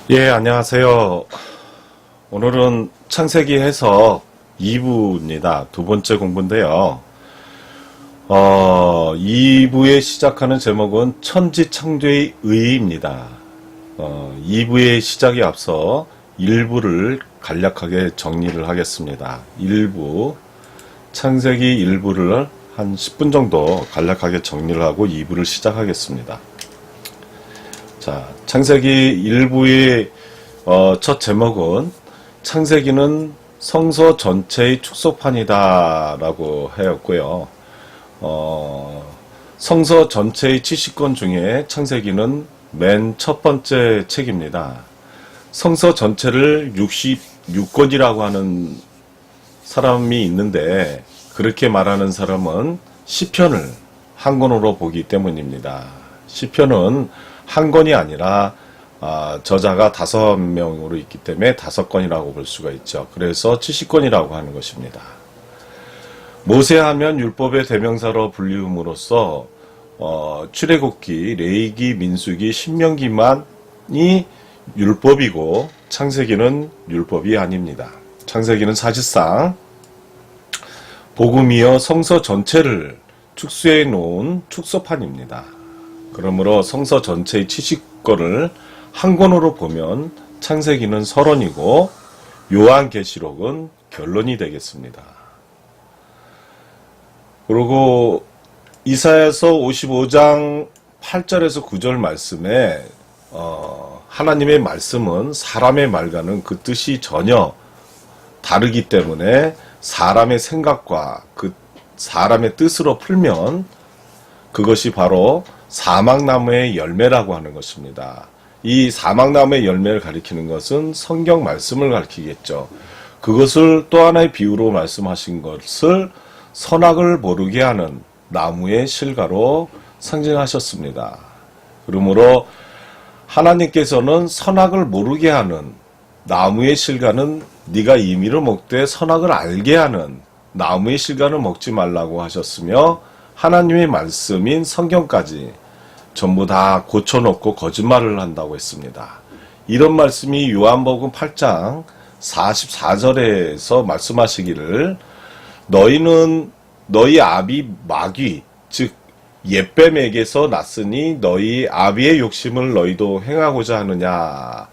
예, 안녕하세요. 오늘은 창세기 해석 2부입니다. 두 번째 공부인데요. 2부에 시작하는 제목은 천지창조의 의의입니다. 2부의 시작에 앞서 1부를 간략하게 정리를 하겠습니다. 1부, 창세기 1부를 한 10분 정도 간략하게 정리를 하고 2부를 시작하겠습니다. 자, 창세기 1부의 첫 제목은 창세기는 성서 전체의 축소판이다 라고 하였고요. 성서 전체의 70권 중에 창세기는 맨 첫 번째 책입니다. 성서 전체를 66권이라고 하는 사람이 있는데 그렇게 말하는 사람은 시편을 한 권으로 보기 때문입니다. 시편은 한 권이 아니라 저자가 5명으로 있기 때문에 5권이라고 볼 수가 있죠. 그래서 70권이라고 하는 것입니다. 모세하면 율법의 대명사로 불리움으로써 출애굽기, 레위기, 민수기, 신명기만이 율법이고 창세기는 율법이 아닙니다. 창세기는 사실상 복음이여 성서 전체를 축소해 놓은 축소판입니다. 그러므로 성서 전체의 70권을 한 권으로 보면 창세기는 서론이고 요한계시록은 결론이 되겠습니다. 그리고 이사야서 55장 8절에서 9절 말씀에 하나님의 말씀은 사람의 말과는 그 뜻이 전혀 다르기 때문에 사람의 생각과 그 사람의 뜻으로 풀면 그것이 바로 사막나무의 열매라고 하는 것입니다. 이 사막나무의 열매를 가리키는 것은 성경 말씀을 가리키겠죠. 그것을 또 하나의 비유로 말씀하신 것을 선악을 모르게 하는 나무의 실과로 상징하셨습니다. 그러므로 하나님께서는 선악을 모르게 하는 나무의 실과는 네가 임의로 먹되 선악을 알게 하는 나무의 실과는 먹지 말라고 하셨으며 하나님의 말씀인 성경까지 전부 다 고쳐놓고 거짓말을 한다고 했습니다. 이런 말씀이 요한복음 8장 44절에서 말씀하시기를 너희는 너희 아비 마귀 즉 옛뱀에게서 났으니 너희 아비의 욕심을 너희도 행하고자 하느냐.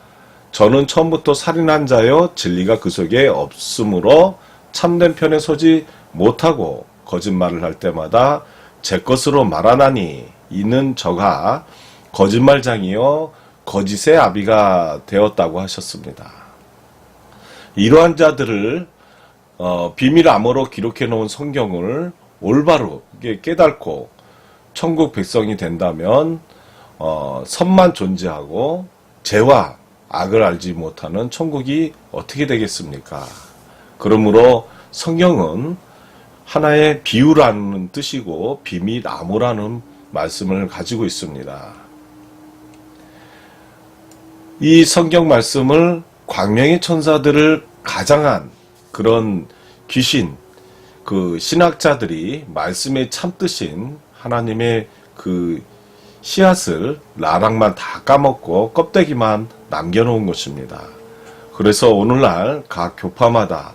저는 처음부터 살인한 자여 진리가 그 속에 없으므로 참된 편에 서지 못하고 거짓말을 할 때마다 제 것으로 말하나니 이는 저가 거짓말장이요 거짓의 아비가 되었다고 하셨습니다. 이러한 자들을 비밀 암호로 기록해 놓은 성경을 올바로 깨닫고 천국 백성이 된다면 선만 존재하고 죄와 악을 알지 못하는 천국이 어떻게 되겠습니까? 그러므로 성경은 하나의 비유라는 뜻이고 비밀 암호라는 말씀을 가지고 있습니다. 이 성경 말씀을 광명의 천사들을 가장한 그런 귀신, 그 신학자들이 말씀의 참뜻인 하나님의 그 씨앗을 나락만 다 까먹고 껍데기만 남겨놓은 것입니다. 그래서 오늘날 각 교파마다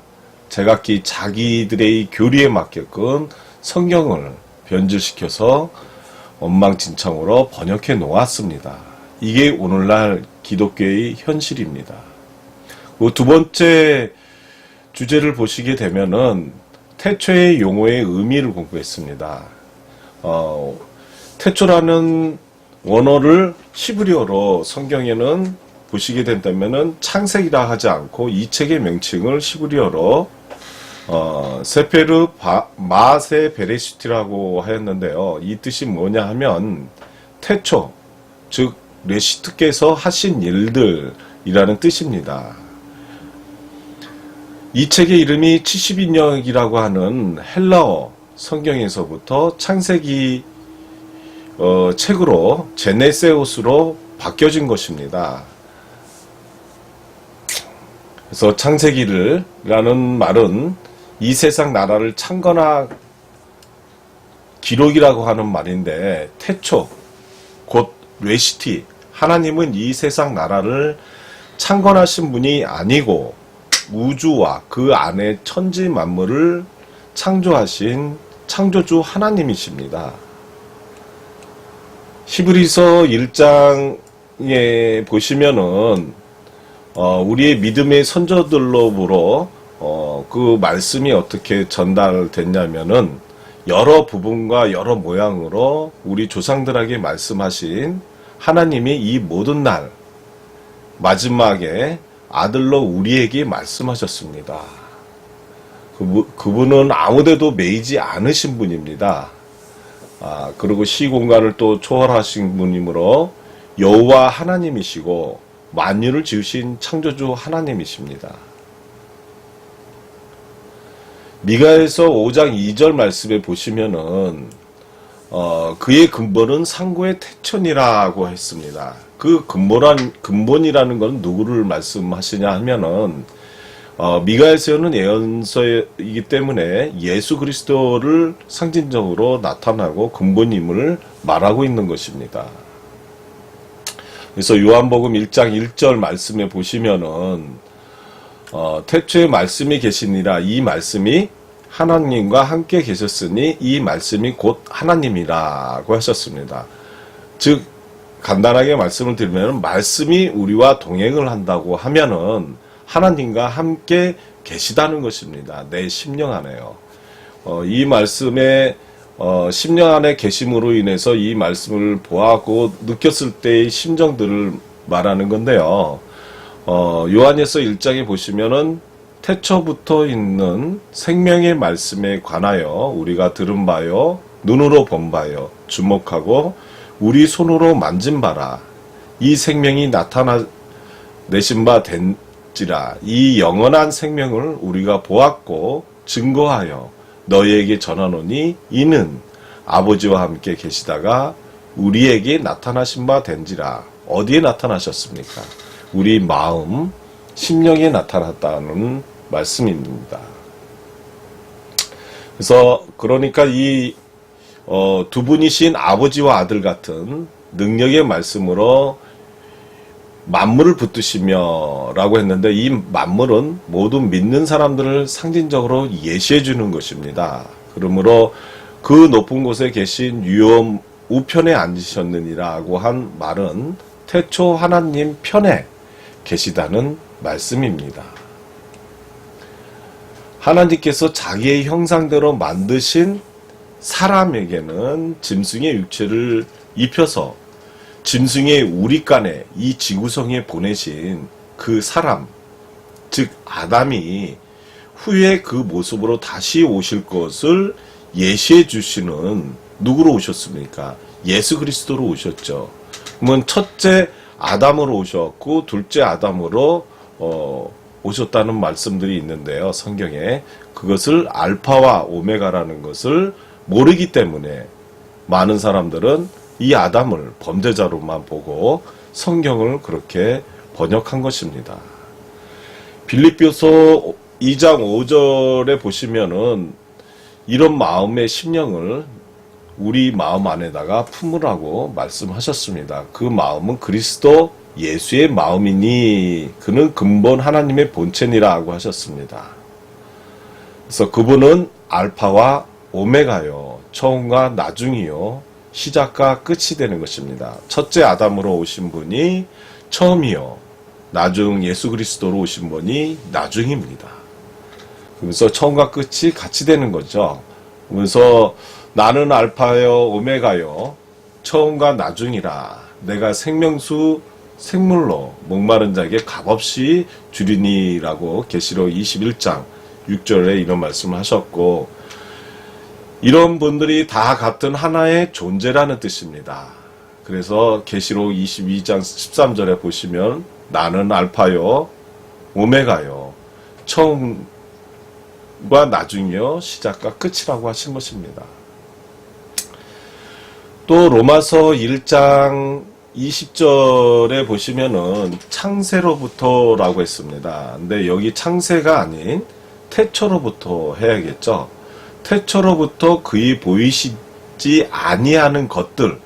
제각기 자기들의 교리에 맞게끔 성경을 변질시켜서 엉망진창으로 번역해 놓았습니다. 이게 오늘날 기독교의 현실입니다. 두 번째 주제를 보시게 되면은 태초의 용어의 의미를 공부했습니다. 태초라는 원어를 히브리어로 성경에는 보시게 된다면은 창세기라 하지 않고 이 책의 명칭을 히브리어로 세페르 마세 베레시트라고 하였는데요. 이 뜻이 뭐냐 하면 태초, 즉 레시트께서 하신 일들이라는 뜻입니다. 이 책의 이름이 70인역이라고 하는 헬라어 성경에서부터 창세기 책으로 제네세우스로 바뀌어진 것입니다. 그래서 창세기라는 말은 이 세상 나라를 창건한 기록이라고 하는 말인데 태초, 곧 레시티, 하나님은 이 세상 나라를 창건하신 분이 아니고 우주와 그 안에 천지 만물을 창조하신 창조주 하나님이십니다. 히브리서 1장에 보시면은 우리의 믿음의 선조들로부로 그 말씀이 어떻게 전달됐냐면은 여러 부분과 여러 모양으로 우리 조상들에게 말씀하신 하나님이 이 모든 날 마지막에 아들로 우리에게 말씀하셨습니다. 그분은 아무데도 매이지 않으신 분입니다. 그리고 시공간을 또 초월하신 분이므로 여호와 하나님이시고 만유를 지으신 창조주 하나님이십니다. 미가에서 5장 2절 말씀에 보시면은 그의 근본은 상고의 태천이라고 했습니다. 그 근본이라는 건 누구를 말씀하시냐 하면은 미가에서는 예언서이기 때문에 예수 그리스도를 상징적으로 나타나고 근본임을 말하고 있는 것입니다. 그래서 요한복음 1장 1절 말씀에 보시면은 태초에 말씀이 계시니라, 이 말씀이 하나님과 함께 계셨으니 이 말씀이 곧 하나님이라고 하셨습니다. 즉 간단하게 말씀을 드리면 말씀이 우리와 동행을 한다고 하면은 하나님과 함께 계시다는 것입니다. 내 심령 안에요. 이 말씀에 심령 안에 계심으로 인해서 이 말씀을 보았고 느꼈을 때의 심정들을 말하는 건데요. 요한일서 1장에 보시면은 태초부터 있는 생명의 말씀에 관하여 우리가 들은 바요, 눈으로 본 바요, 주목하고 우리 손으로 만진 바라. 이 생명이 나타내신 바 된지라. 이 영원한 생명을 우리가 보았고 증거하여 너희에게 전하노니 이는 아버지와 함께 계시다가 우리에게 나타나신 바 된지라. 어디에 나타나셨습니까? 우리 마음, 심령에 나타났다는 말씀입니다. 그래서 그러니까 이 두 분이신 아버지와 아들 같은 능력의 말씀으로 만물을 붙드시며 라고 했는데, 이 만물은 모두 믿는 사람들을 상징적으로 예시해 주는 것입니다. 그러므로 그 높은 곳에 계신 유엄 우편에 앉으셨느니라고 한 말은 태초 하나님 편에 계시다는 말씀입니다. 하나님께서 자기의 형상대로 만드신 사람에게는 짐승의 육체를 입혀서 짐승의 우리간에 이 지구성에 보내신 그 사람, 즉 아담이 후에 그 모습으로 다시 오실 것을 예시해 주시는, 누구로 오셨습니까? 예수 그리스도로 오셨죠. 그러면 첫째 아담으로 오셨고 둘째 아담으로 오셨다는 말씀들이 있는데요. 성경에 그것을 알파와 오메가라는 것을 모르기 때문에 많은 사람들은 이 아담을 범죄자로만 보고 성경을 그렇게 번역한 것입니다. 빌립보서 2장 5절에 보시면은 이런 마음의 심령을 우리 마음 안에다가 품으라고 말씀하셨습니다. 그 마음은 그리스도 예수의 마음이니 그는 근본 하나님의 본체니라고 하셨습니다. 그래서 그분은 알파와 오메가요, 처음과 나중이요, 시작과 끝이 되는 것입니다. 첫째 아담으로 오신 분이 처음이요, 나중 예수 그리스도로 오신 분이 나중입니다. 그래서 처음과 끝이 같이 되는 거죠. 그래서 나는 알파요 오메가요, 처음과 나중이라. 내가 생명수 생물로 목마른 자에게 값없이 주리니라고 계시록 21장 6절에 이런 말씀을 하셨고, 이런 분들이 다 같은 하나의 존재라는 뜻입니다. 그래서 계시록 22장 13절에 보시면 나는 알파요 오메가요, 처음과 나중이요, 시작과 끝이라고 하신 것입니다. 또 로마서 1장 20절에 보시면은 창세로부터라고 했습니다. 근데 여기 창세가 아닌 태초로부터 해야겠죠. 태초로부터 그의 보이시지 아니하는 것들,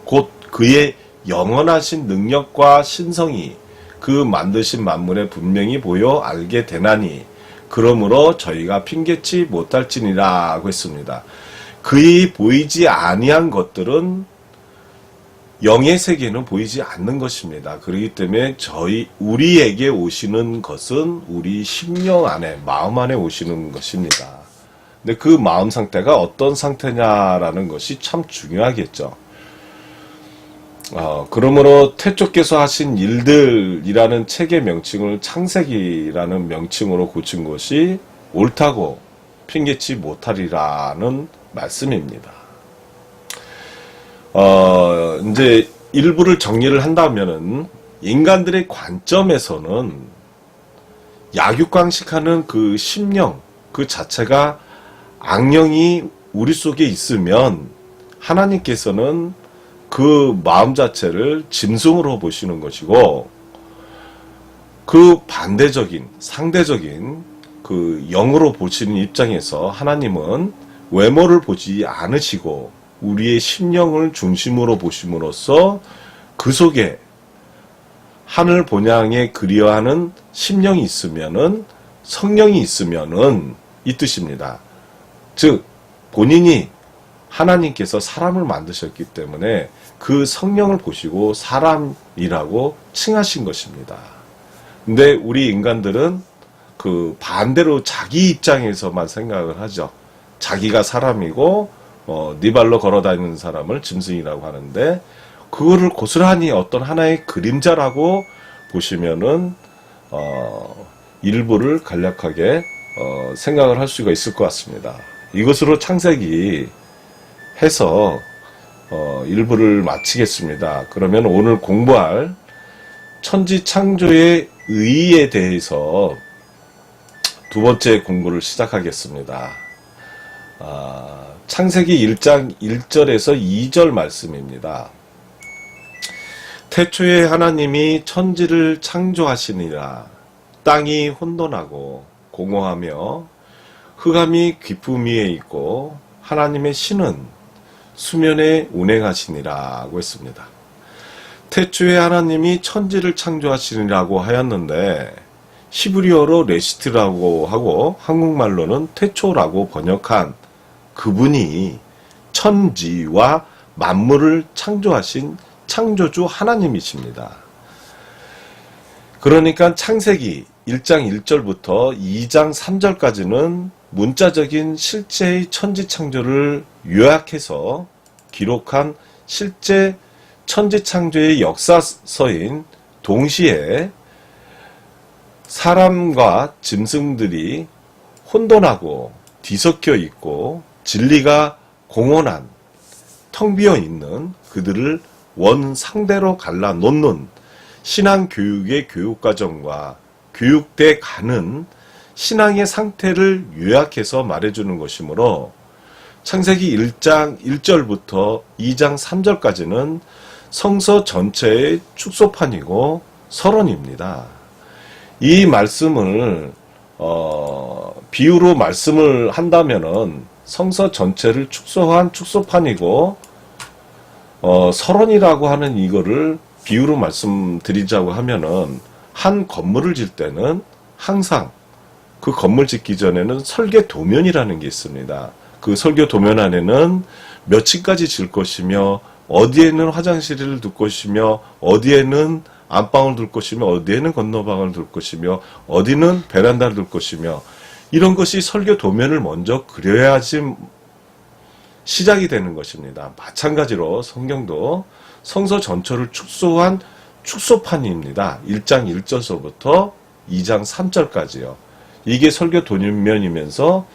곧 그의 영원하신 능력과 신성이 그 만드신 만물에 분명히 보여 알게 되나니 그러므로 저희가 핑계치 못할지니라고 했습니다. 그이 보이지 아니한 것들은 영의 세계는 보이지 않는 것입니다. 그렇기 때문에 우리에게 오시는 것은 우리 심령 안에, 마음 안에 오시는 것입니다. 근데 그 마음 상태가 어떤 상태냐라는 것이 참 중요하겠죠. 그러므로 태초께서 하신 일들이라는 책의 명칭을 창세기라는 명칭으로 고친 것이 옳다고 핑계치 못하리라는 말씀입니다. 이제 일부를 정리를 한다면은 인간들의 관점에서는 약육강식하는 그 심령 그 자체가 악령이 우리 속에 있으면 하나님께서는 그 마음 자체를 짐승으로 보시는 것이고 그 반대적인 상대적인 그 영으로 보시는 입장에서 하나님은 외모를 보지 않으시고 우리의 심령을 중심으로 보심으로써 그 속에 하늘 본향에 그리워하는 심령이 있으면은 성령이 있으면은 이 뜻입니다. 즉 본인이 하나님께서 사람을 만드셨기 때문에 그 성령을 보시고 사람이라고 칭하신 것입니다. 근데 우리 인간들은 그 반대로 자기 입장에서만 생각을 하죠. 자기가 사람이고 네 발로 걸어다니는 사람을 짐승이라고 하는데 그거를 고스란히 어떤 하나의 그림자라고 보시면은 일부를 간략하게 생각을 할 수가 있을 것 같습니다. 이것으로 창세기 해서 일부를 마치겠습니다. 그러면 오늘 공부할 천지 창조의 의의에 대해서 두 번째 공부를 시작하겠습니다. 창세기 1장 1절에서 2절 말씀입니다. 태초에 하나님이 천지를 창조하시니라. 땅이 혼돈하고 공허하며 흑암이 깊음 위에 있고 하나님의 신은 수면에 운행하시니라고 했습니다. 태초에 하나님이 천지를 창조하시니라고 하였는데 히브리어로 레시트라고 하고 한국말로는 태초라고 번역한 그분이 천지와 만물을 창조하신 창조주 하나님이십니다. 그러니까 창세기 1장 1절부터 2장 3절까지는 문자적인 실제의 천지 창조를 요약해서 기록한 실제 천지 창조의 역사서인 동시에 사람과 짐승들이 혼돈하고 뒤섞여 있고 진리가 공허한 텅 비어 있는 그들을 원상대로 갈라놓는 신앙교육의 교육과정과 교육돼 가는 신앙의 상태를 요약해서 말해주는 것이므로 창세기 1장 1절부터 2장 3절까지는 성서 전체의 축소판이고 서론입니다. 이 말씀을 비유로 말씀을 한다면은 성서 전체를 축소한 축소판이고 서론이라고 하는 이거를 비유로 말씀드리자고 하면은 한 건물을 질 때는 항상 그 건물 짓기 전에는 설계 도면이라는 게 있습니다. 그 설계 도면 안에는 몇 층까지 질 것이며 어디에는 화장실을 둘 것이며 어디에는 안방을 둘 것이며 어디에는 건너방을 둘 것이며 어디는 베란다를 둘 것이며 이런 것이 설계 도면을 먼저 그려야지 시작이 되는 것입니다. 마찬가지로 성경도 성서 전체를 축소한 축소판입니다. 1장 1절서부터 2장 3절까지요. 이게 설교 도면이면서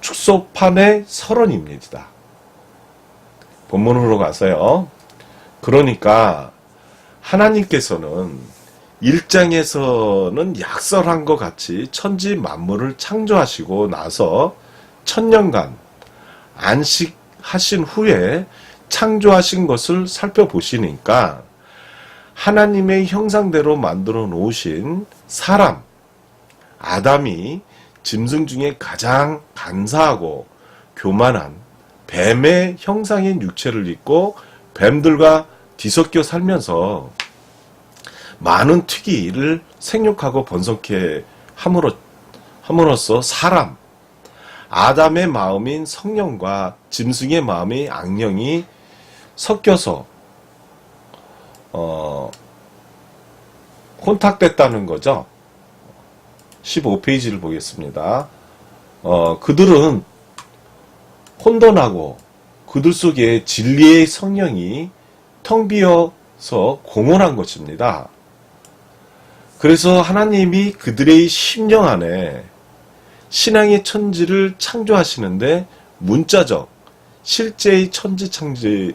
축소판의 서론입니다. 본문으로 가서요. 그러니까 하나님께서는 1장에서는 약설한 것 같이 천지 만물을 창조하시고 나서 천년간 안식하신 후에 창조하신 것을 살펴보시니까 하나님의 형상대로 만들어 놓으신 사람, 아담이 짐승 중에 가장 간사하고 교만한 뱀의 형상인 육체를 입고 뱀들과 뒤섞여 살면서 많은 특기를 생육하고 번성케 함으로써 사람, 아담의 마음인 성령과 짐승의 마음의 악령이 섞여서 혼탁됐다는 거죠. 15페이지를 보겠습니다. 그들은 혼돈하고 그들 속에 진리의 성령이 텅 비어서 공허한 것입니다. 그래서 하나님이 그들의 심령 안에 신앙의 천지를 창조하시는데 문자적, 실제의 천지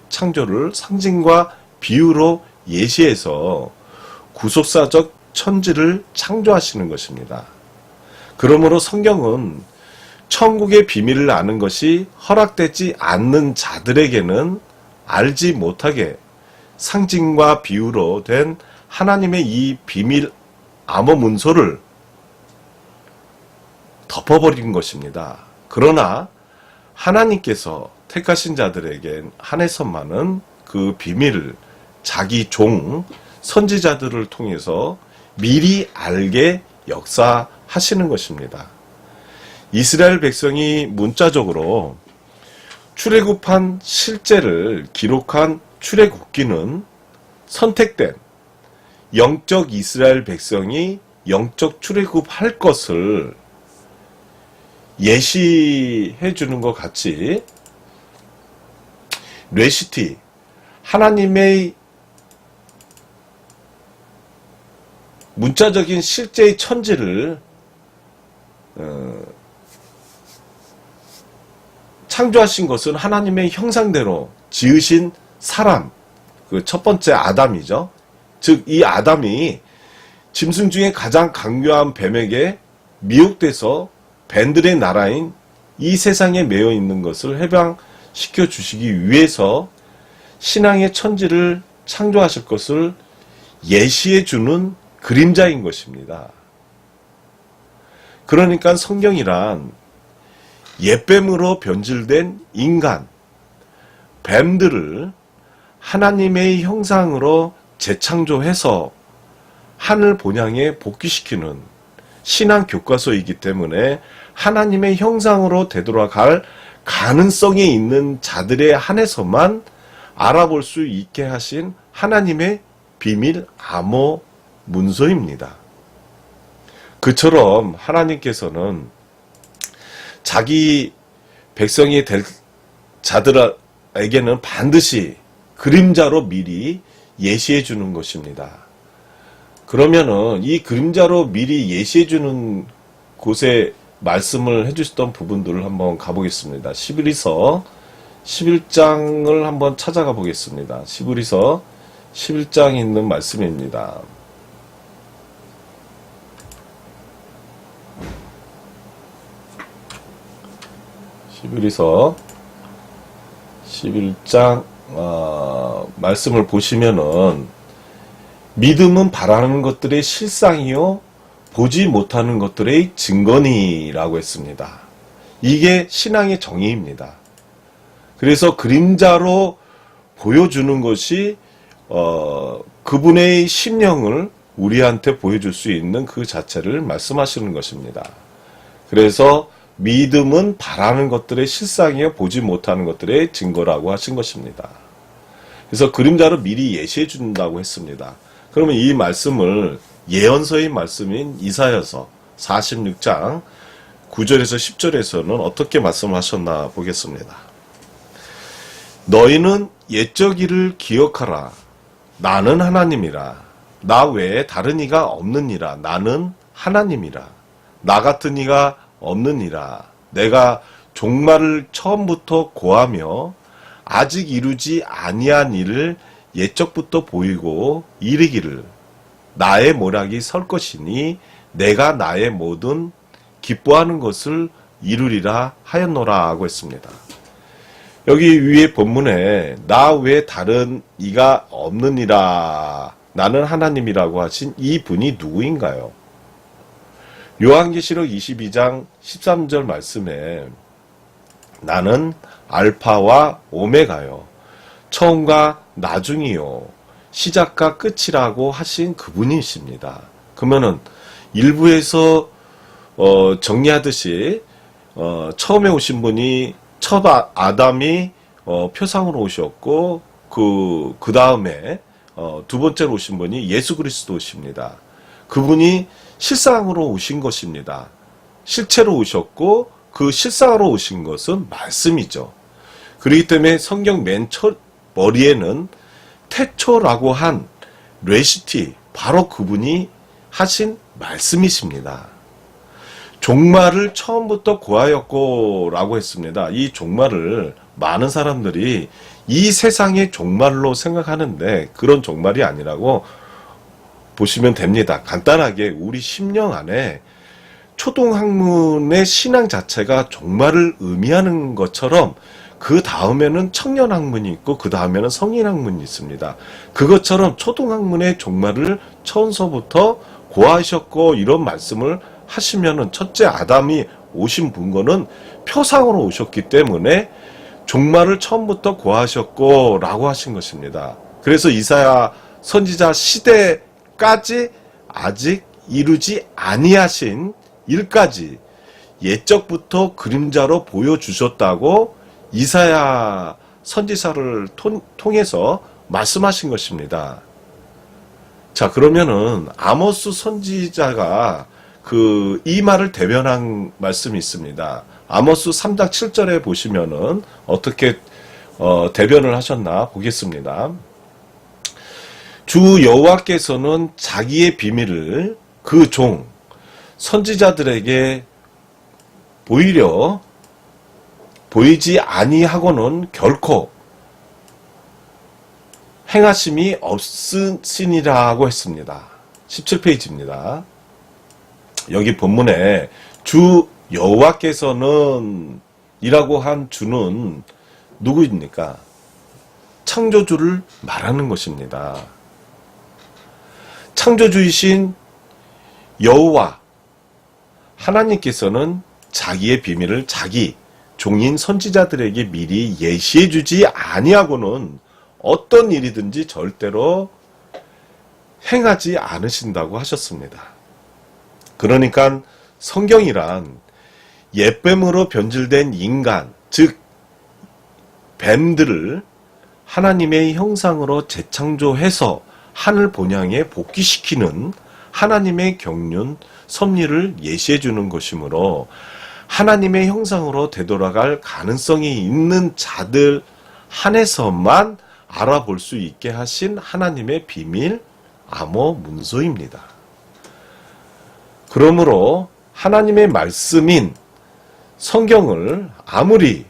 창조를 상징과 비유로 예시해서 구속사적 천지를 창조하시는 것입니다. 그러므로 성경은 천국의 비밀을 아는 것이 허락되지 않는 자들에게는 알지 못하게 상징과 비유로 된 하나님의 이 비밀 암호 문서를 덮어버린 것입니다. 그러나 하나님께서 택하신 자들에게 한해서만은 그 비밀을 자기 종 선지자들을 통해서 미리 알게 역사하시는 것입니다. 이스라엘 백성이 문자적으로 출애굽한 실제를 기록한 출애굽기는 선택된 영적 이스라엘 백성이 영적 출애굽할 것을 예시해 주는 것 같이 레시티, 하나님의 문자적인 실제의 천지를 창조하신 것은 하나님의 형상대로 지으신 사람, 그 첫 번째 아담이죠. 즉 이 아담이 짐승 중에 가장 강교한 뱀에게 미혹돼서 뱀들의 나라인 이 세상에 매여 있는 것을 해방시켜 주시기 위해서 신앙의 천지를 창조하실 것을 예시해 주는 그림자인 것입니다. 그러니까 성경이란 옛뱀으로 변질된 인간, 뱀들을 하나님의 형상으로 재창조해서 하늘 본향에 복귀시키는 신앙 교과서이기 때문에 하나님의 형상으로 되돌아갈 가능성이 있는 자들에 한해서만 알아볼 수 있게 하신 하나님의 비밀 암호 문서입니다. 그처럼 하나님께서는 자기 백성이 될 자들에게는 반드시 그림자로 미리 예시해 주는 것입니다. 그러면은 이 그림자로 미리 예시해 주는 곳에 말씀을 해주셨던 부분들을 한번 가보겠습니다. 시브리서 11장을 한번 찾아가 보겠습니다. 시브리서 11장에 있는 말씀입니다. 시브리서 11장 말씀을 보시면은 믿음은 바라는 것들의 실상이요 보지 못하는 것들의 증거니라고 했습니다. 이게 신앙의 정의입니다. 그래서 그림자로 보여주는 것이 그분의 심령을 우리한테 보여줄 수 있는 그 자체를 말씀하시는 것입니다. 그래서 믿음은 바라는 것들의 실상이요 보지 못하는 것들의 증거라고 하신 것입니다. 그래서 그림자로 미리 예시해 준다고 했습니다. 그러면 이 말씀을 예언서의 말씀인 이사야서 46장 9절에서 10절에서는 어떻게 말씀하셨나 보겠습니다. 너희는 옛적 일을 기억하라. 나는 하나님이라. 나 외에 다른 이가 없느니라. 나는 하나님이라. 나 같은 이가 없느니라. 내가 종말을 처음부터 고하며 아직 이루지 아니한 일을 옛적부터 보이고 이르기를 나의 모략이 설 것이니 내가 나의 모든 기뻐하는 것을 이루리라 하였노라 하고 했습니다. 여기 위에 본문에 나 외에 다른 이가 없느니라 나는 하나님이라고 하신 이 분이 누구인가요? 요한계시록 22장 13절 말씀에 나는 알파와 오메가요 처음과 나중이요 시작과 끝이라고 하신 그분이십니다. 그러면은 일부에서 정리하듯이 처음에 오신 분이 첫 아담이 표상으로 오셨고 그 다음에 두 번째로 오신 분이 예수 그리스도십니다. 그분이 실상으로 오신 것입니다. 실체로 오셨고 그 실상으로 오신 것은 말씀이죠. 그렇기 때문에 성경 맨 첫 머리에는 태초라고 한 레시티, 바로 그분이 하신 말씀이십니다. 종말을 처음부터 고하였고 라고 했습니다. 이 종말을 많은 사람들이 이 세상의 종말로 생각하는데 그런 종말이 아니라고 보시면 됩니다. 간단하게 우리 심령 안에 초등학문의 신앙 자체가 종말을 의미하는 것처럼 그 다음에는 청년학문이 있고 그 다음에는 성인학문이 있습니다. 그것처럼 초등학문의 종말을 처음서부터 고하셨고 이런 말씀을 하시면은 첫째 아담이 오신 분거는 표상으로 오셨기 때문에 종말을 처음부터 고하셨고 라고 하신 것입니다. 그래서 이사야 선지자 시대까지 아직 이루지 아니하신 일까지 옛적부터 그림자로 보여주셨다고 이사야 선지자를 통해서 말씀하신 것입니다. 자, 그러면은 아모스 선지자가 이 말을 대변한 말씀이 있습니다. 아모스 3장 7절에 보시면은 어떻게 대변을 하셨나 보겠습니다. 주 여호와께서는 자기의 비밀을 그 종 선지자들에게 보이지 아니하고는 결코 행하심이 없으시니라고 했습니다. 17페이지입니다. 여기 본문에 주 여호와께서는 이라고 한 주는 누구입니까? 창조주를 말하는 것입니다. 창조주이신 여호와 하나님께서는 자기의 비밀을 자기 종인 선지자들에게 미리 예시해 주지 아니하고는 어떤 일이든지 절대로 행하지 않으신다고 하셨습니다. 그러니까 성경이란 옛뱀으로 변질된 인간, 즉 뱀들을 하나님의 형상으로 재창조해서 하늘 본향에 복귀시키는 하나님의 경륜, 섭리를 예시해 주는 것이므로 하나님의 형상으로 되돌아갈 가능성이 있는 자들 한해서만 알아볼 수 있게 하신 하나님의 비밀, 암호 문서입니다. 그러므로 하나님의 말씀인 성경을 아무리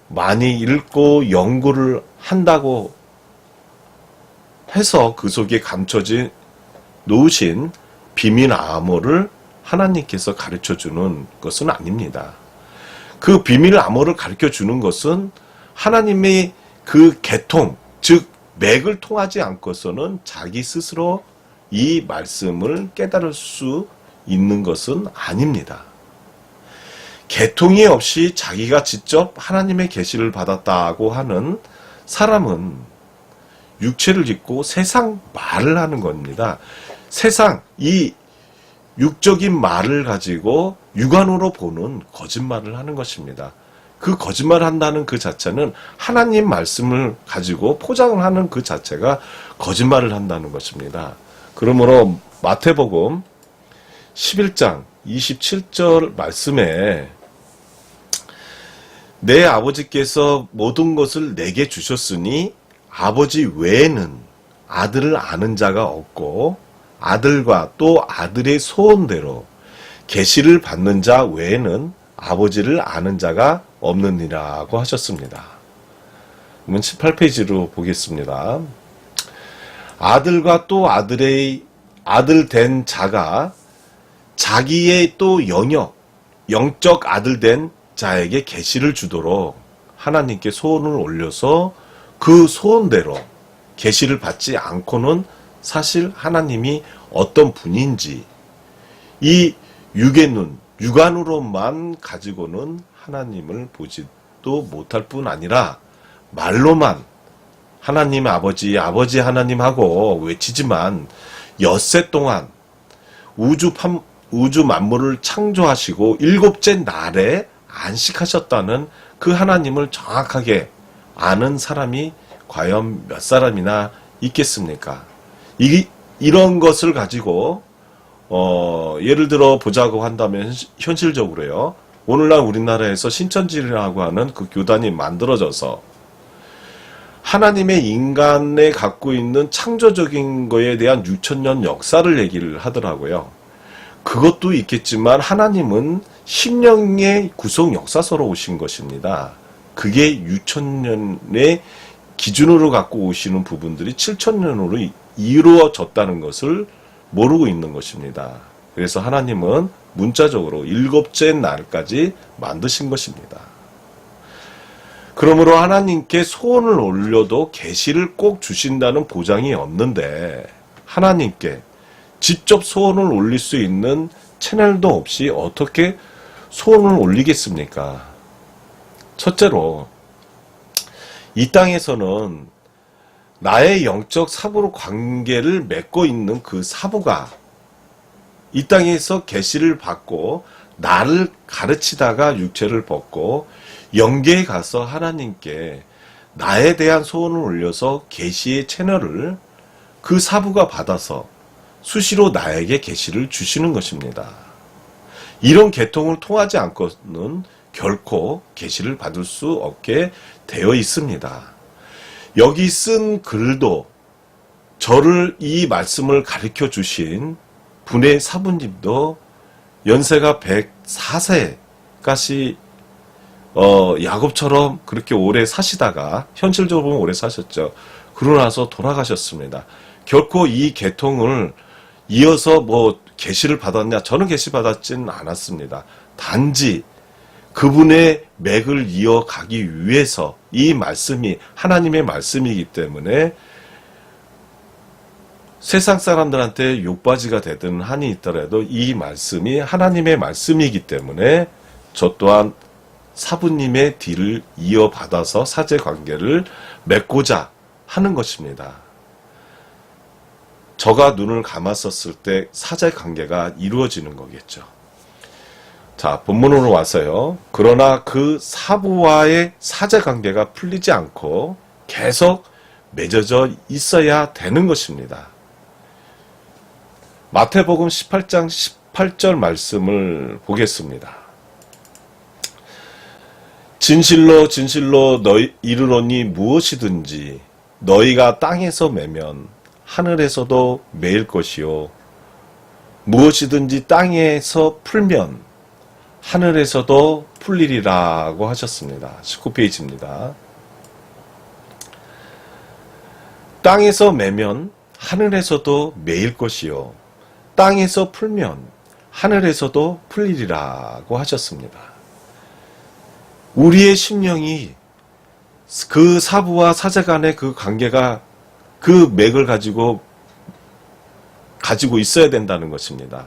많이 읽고 연구를 한다고 해서 그 속에 감춰진 놓으신 비밀 암호를 하나님께서 가르쳐주는 것은 아닙니다. 그 비밀 암호를 가르쳐주는 것은 하나님의 그 계통, 즉 맥을 통하지 않고서는 자기 스스로 이 말씀을 깨달을 수 있는 것은 아닙니다. 계통이 없이 자기가 직접 하나님의 계시를 받았다고 하는 사람은 육체를 입고 세상 말을 하는 겁니다. 세상, 이 육적인 말을 가지고 육안으로 보는 거짓말을 하는 것입니다. 그 거짓말을 한다는 그 자체는 하나님 말씀을 가지고 포장을 하는 그 자체가 거짓말을 한다는 것입니다. 그러므로 마태복음 11장 27절 말씀에 내 아버지께서 모든 것을 내게 주셨으니 아버지 외에는 아들을 아는 자가 없고 아들과 또 아들의 소원대로 계시를 받는 자 외에는 아버지를 아는 자가 없느니라고 하셨습니다. 그러면 18페이지로 보겠습니다. 아들과 또 아들의 아들 된 자가 자기의 또 영적 아들 된 자에게 계시를 주도록 하나님께 소원을 올려서 그 소원대로 계시를 받지 않고는 사실 하나님이 어떤 분인지 이 육의 눈, 육안으로만 가지고는 하나님을 보지도 못할 뿐 아니라 말로만 하나님 아버지, 아버지 하나님 하고 외치지만 엿새 동안 우주 만물을 창조하시고 일곱째 날에 안식하셨다는 그 하나님을 정확하게 아는 사람이 과연 몇 사람이나 있겠습니까? 이런 것을 가지고 예를 들어 보자고 한다면 현실적으로요. 오늘날 우리나라에서 신천지라고 하는 그 교단이 만들어져서 하나님의 인간에 갖고 있는 창조적인 거에 대한 6천년 역사를 얘기를 하더라고요. 그것도 있겠지만 하나님은 심령의 구성 역사서로 오신 것입니다. 그게 6천년의 기준으로 갖고 오시는 부분들이 7천년으로 이루어졌다는 것을 모르고 있는 것입니다. 그래서 하나님은 문자적으로 일곱째 날까지 만드신 것입니다. 그러므로 하나님께 소원을 올려도 계시를 꼭 주신다는 보장이 없는데 하나님께 직접 소원을 올릴 수 있는 채널도 없이 어떻게 소원을 올리겠습니까? 첫째로 이 땅에서는 나의 영적 사부로 관계를 맺고 있는 그 사부가 이 땅에서 계시를 받고 나를 가르치다가 육체를 벗고 영계에 가서 하나님께 나에 대한 소원을 올려서 계시의 채널을 그 사부가 받아서 수시로 나에게 계시를 주시는 것입니다. 이런 계통을 통하지 않고는 결코 계시를 받을 수 없게 되어 있습니다. 여기 쓴 글도 저를 이 말씀을 가르쳐 주신 분의 사부님도 연세가 104세까지 야곱처럼 그렇게 오래 사시다가 현실적으로 보면 오래 사셨죠. 그러고 나서 돌아가셨습니다. 결코 이 계통을 이어서 계시를 받았냐? 저는 계시 받았지는 않았습니다. 단지 그분의 맥을 이어가기 위해서 이 말씀이 하나님의 말씀이기 때문에 세상 사람들한테 욕바지가 되든 한이 있더라도 이 말씀이 하나님의 말씀이기 때문에 저 또한 사부님의 뒤를 이어받아서 사제관계를 맺고자 하는 것입니다. 저가 눈을 감았었을 때 사제관계가 이루어지는 거겠죠. 자, 본문으로 와서요. 그러나 그 사부와의 사제관계가 풀리지 않고 계속 맺어져 있어야 되는 것입니다. 마태복음 18장 18절 말씀을 보겠습니다. 진실로 진실로 너희 이르노니 무엇이든지 너희가 땅에서 매면 하늘에서도 매일 것이요 무엇이든지 땅에서 풀면 하늘에서도 풀리리라고 하셨습니다. 19페이지입니다. 땅에서 매면 하늘에서도 매일 것이요 땅에서 풀면 하늘에서도 풀리리라고 하셨습니다. 우리의 심령이 그 사부와 사제 간의 그 관계가 그 맥을 가지고 있어야 된다는 것입니다.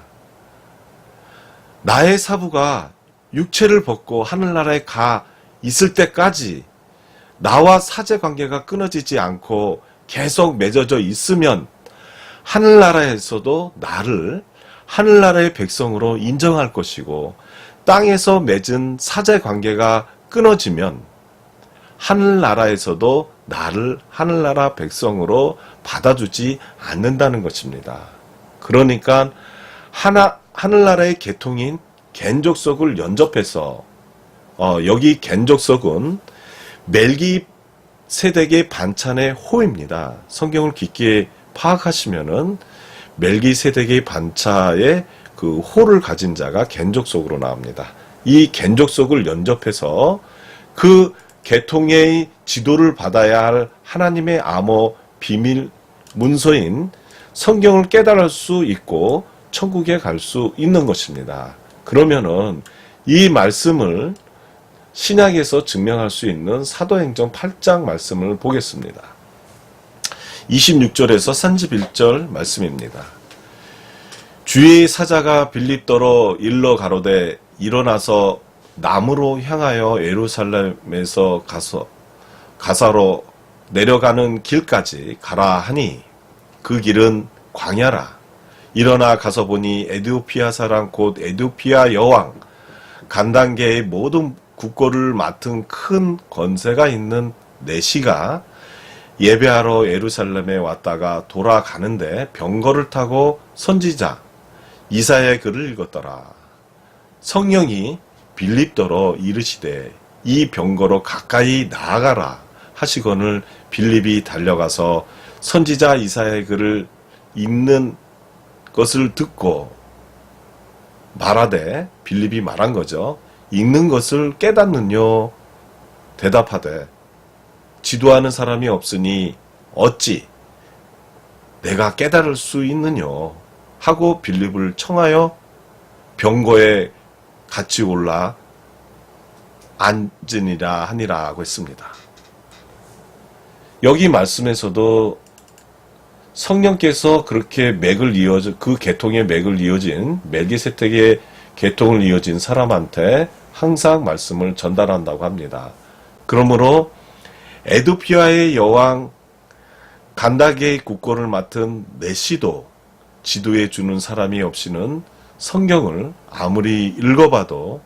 나의 사부가 육체를 벗고 하늘나라에 가 있을 때까지 나와 사제 관계가 끊어지지 않고 계속 맺어져 있으면 하늘나라에서도 나를 하늘나라의 백성으로 인정할 것이고 땅에서 맺은 사제 관계가 끊어지면 하늘나라에서도 나를 하늘나라 백성으로 받아주지 않는다는 것입니다. 그러니까 하늘나라의 계통인 겐족속을 연접해서 여기 겐족속은 멜기세덱의 반찬의 호입니다. 성경을 깊게 파악하시면은 멜기세덱의 반차의 그 호를 가진 자가 겐족속으로 나옵니다. 이 겐족속을 연접해서 그 계통의 지도를 받아야 할 하나님의 암호 비밀 문서인 성경을 깨달을 수 있고 천국에 갈 수 있는 것입니다. 그러면은 이 말씀을 신약에서 증명할 수 있는 사도행전 8장 말씀을 보겠습니다. 26절에서 31절 말씀입니다. 주의 사자가 빌립더로 일러 가로되 일어나서 남으로 향하여 예루살렘에서 가사로 내려가는 길까지 가라 하니 그 길은 광야라. 일어나 가서 보니 에디오피아 사람 곧 에디오피아 여왕 간단계의 모든 국고를 맡은 큰 권세가 있는 내시가 예배하러 예루살렘에 왔다가 돌아가는데 병거를 타고 선지자 이사야의 글을 읽었더라. 성령이 빌립더러 이르시되 이 병거로 가까이 나아가라 하시거늘 빌립이 달려가서 선지자 이사야의 글을 읽는 것을 듣고 말하되 빌립이 말한 거죠. 읽는 것을 깨닫느뇨 대답하되 지도하는 사람이 없으니 어찌 내가 깨달을 수 있느뇨 하고 빌립을 청하여 병거에 같이 올라 앉으니라 하니라고 했습니다. 여기 말씀에서도 성령께서 그렇게 그 계통의 맥을 이어진 멜기세덱의 계통을 이어진 사람한테 항상 말씀을 전달한다고 합니다. 그러므로 에디오피아의 여왕 간다게의 국고를 맡은 내시도 지도해 주는 사람이 없이는 성경을 아무리 읽어봐도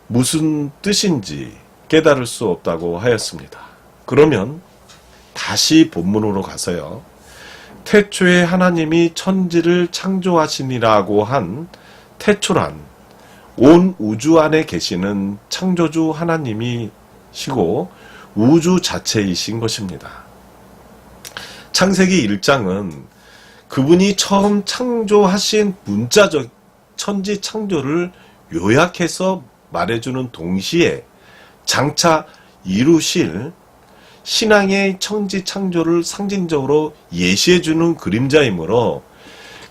무슨 뜻인지 깨달을 수 없다고 하였습니다. 그러면 다시 본문으로 가서요. 태초에 하나님이 천지를 창조하시니라고 한 태초란 온 우주 안에 계시는 창조주 하나님이시고 우주 자체이신 것입니다. 창세기 1장은 그분이 처음 창조하신 문자적 천지 창조를 요약해서 말해주는 동시에 장차 이루실 신앙의 천지 창조를 상징적으로 예시해주는 그림자이므로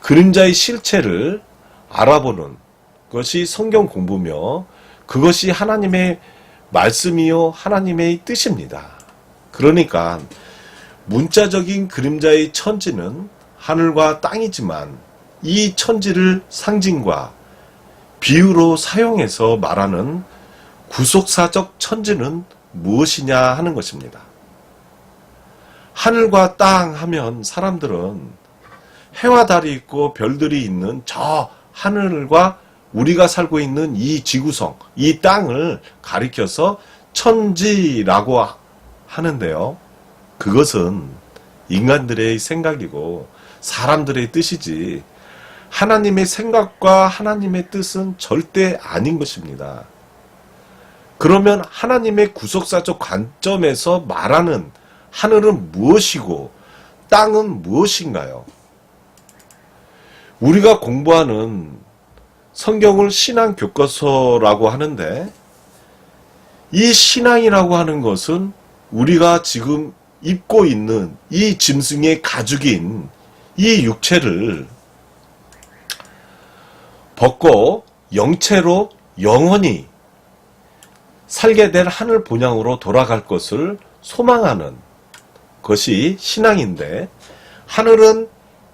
그림자의 실체를 알아보는 것이 성경 공부며 그것이 하나님의 말씀이요 하나님의 뜻입니다. 그러니까 문자적인 그림자의 천지는 하늘과 땅이지만 이 천지를 상징과 비유로 사용해서 말하는 구속사적 천지는 무엇이냐 하는 것입니다. 하늘과 땅 하면 사람들은 해와 달이 있고 별들이 있는 저 하늘과 우리가 살고 있는 이 지구성, 이 땅을 가리켜서 천지라고 하는데요. 그것은 인간들의 생각이고 사람들의 뜻이지 하나님의 생각과 하나님의 뜻은 절대 아닌 것입니다. 그러면 하나님의 구속사적 관점에서 말하는 하늘은 무엇이고 땅은 무엇인가요? 우리가 공부하는 성경을 신앙 교과서라고 하는데 이 신앙이라고 하는 것은 우리가 지금 입고 있는 이 짐승의 가죽인 이 육체를 벗고 영체로 영원히 살게 될 하늘 본향으로 돌아갈 것을 소망하는 것이 신앙인데 하늘은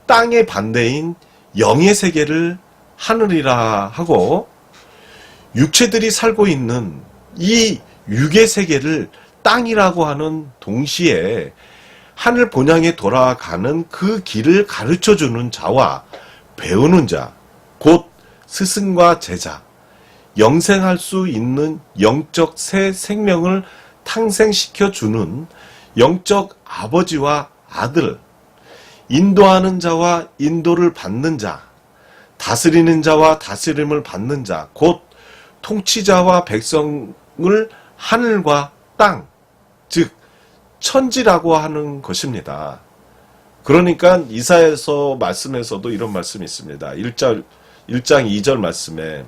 땅의 반대인 영의 세계를 하늘이라 하고 육체들이 살고 있는 이 육의 세계를 땅이라고 하는 동시에 하늘 본향에 돌아가는 그 길을 가르쳐주는 자와 배우는 자, 곧 스승과 제자, 영생할 수 있는 영적 새 생명을 탄생시켜주는 영적 아버지와 아들, 인도하는 자와 인도를 받는 자, 다스리는 자와 다스림을 받는 자, 곧 통치자와 백성을 하늘과 땅, 즉 천지라고 하는 것입니다. 그러니까 이사야서 말씀에서도 이런 말씀이 있습니다. 1장 2절 말씀에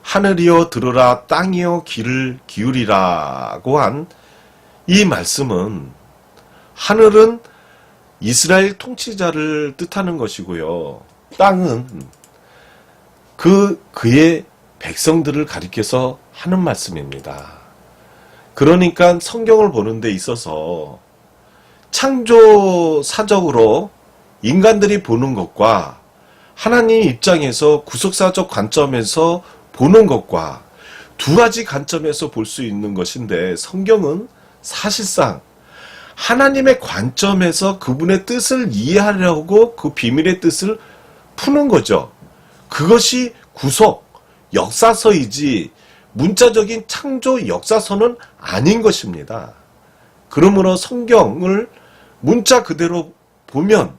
하늘이여 들으라 땅이여 귀를 기울이라고 한 이 말씀은 하늘은 이스라엘 통치자를 뜻하는 것이고요. 땅은 그의 백성들을 가리켜서 하는 말씀입니다. 그러니까 성경을 보는 데 있어서 창조사적으로 인간들이 보는 것과 하나님 입장에서 구속사적 관점에서 보는 것과 두 가지 관점에서 볼 수 있는 것인데 성경은 사실상 하나님의 관점에서 그분의 뜻을 이해하려고 그 비밀의 뜻을 푸는 거죠. 그것이 구속, 역사서이지 문자적인 창조 역사서는 아닌 것입니다. 그러므로 성경을 문자 그대로 보면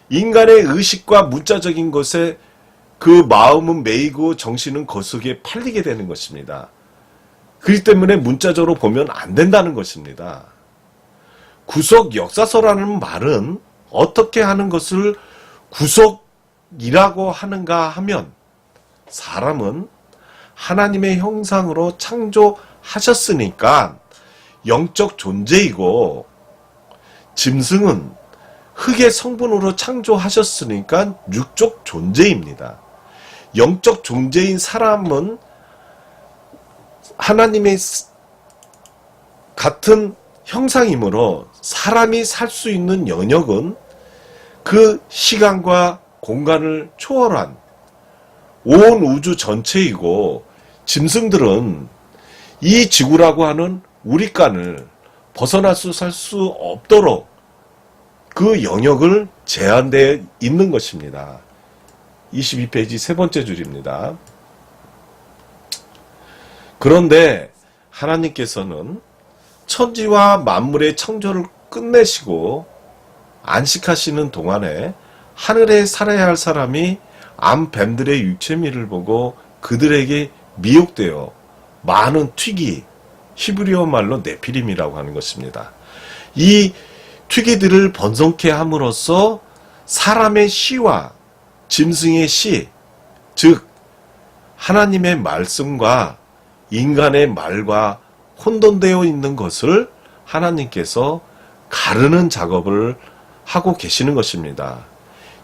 인간의 의식과 문자적인 것에 그 마음은 매이고 정신은 거스게 팔리게 되는 것입니다. 그렇기 때문에 문자적으로 보면 안 된다는 것입니다. 구속 역사서라는 말은 어떻게 하는 것을 구속이라고 하는가 하면 사람은 하나님의 형상으로 창조하셨으니까 영적 존재이고 짐승은 흙의 성분으로 창조하셨으니까 육적 존재입니다. 영적 존재인 사람은 하나님의 같은 형상이므로 사람이 살 수 있는 영역은 그 시간과 공간을 초월한 온 우주 전체이고 짐승들은 이 지구라고 하는 우리간을 벗어날 살 수 없도록 그 영역을 제한되어 있는 것입니다. 22페이지 세 번째 줄입니다. 그런데 하나님께서는 천지와 만물의 창조를 끝내시고 안식하시는 동안에 하늘에 살아야 할 사람이 암뱀들의 유체미를 보고 그들에게 미혹되어 많은 튀기, 히브리어 말로 네피림이라고 하는 것입니다. 이 튀기들을 번성케 함으로써 사람의 시와 짐승의 시, 즉 하나님의 말씀과 인간의 말과 혼돈되어 있는 것을 하나님께서 가르는 작업을 하고 계시는 것입니다.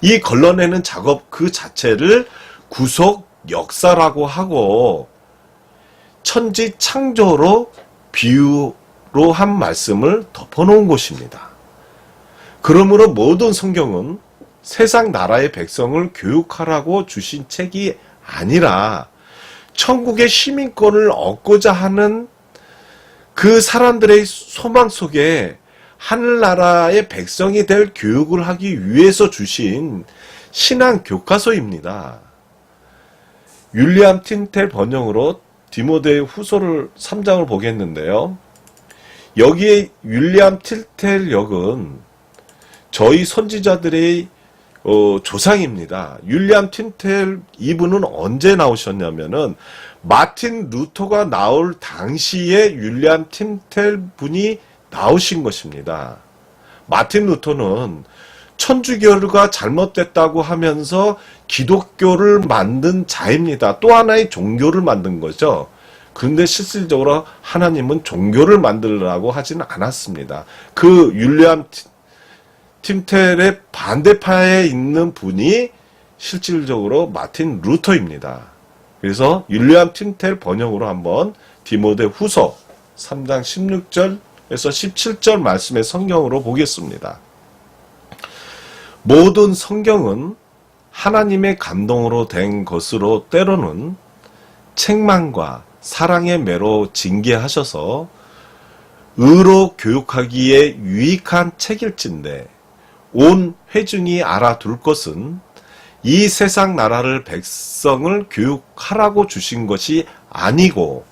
이 걸러내는 작업 그 자체를 구속 역사라고 하고 천지 창조로 비유로 한 말씀을 덮어놓은 것입니다. 그러므로 모든 성경은 세상 나라의 백성을 교육하라고 주신 책이 아니라 천국의 시민권을 얻고자 하는 그 사람들의 소망 속에 하늘나라의 백성이 될 교육을 하기 위해서 주신 신앙 교과서입니다. 윌리엄 틴텔 번역으로 디모데 후서를 3장을 보겠는데요. 여기에 윌리엄 틴텔 역은 저희 선지자들의 조상입니다. 윌리엄 틴텔 이분은 언제 나오셨냐면은 마틴 루터가 나올 당시에 윌리엄 틴텔 분이 나오신 것입니다. 마틴 루터는 천주교가 잘못됐다고 하면서 기독교를 만든 자입니다. 또 하나의 종교를 만든 거죠. 그런데 실질적으로 하나님은 종교를 만들라고 하지는 않았습니다. 그 윌리엄 틴텔의 반대파에 있는 분이 실질적으로 마틴 루터입니다. 그래서 윌리엄 틴텔 번역으로 한번 디모데 후서 3장 16절에서 17절 말씀의 성경으로 보겠습니다. 모든 성경은 하나님의 감동으로 된 것으로 때로는 책망과 사랑의 매로 징계하셔서 의로 교육하기에 유익한 책일진데 온 회중이 알아둘 것은 이 세상 나라를 백성을 교육하라고 주신 것이 아니고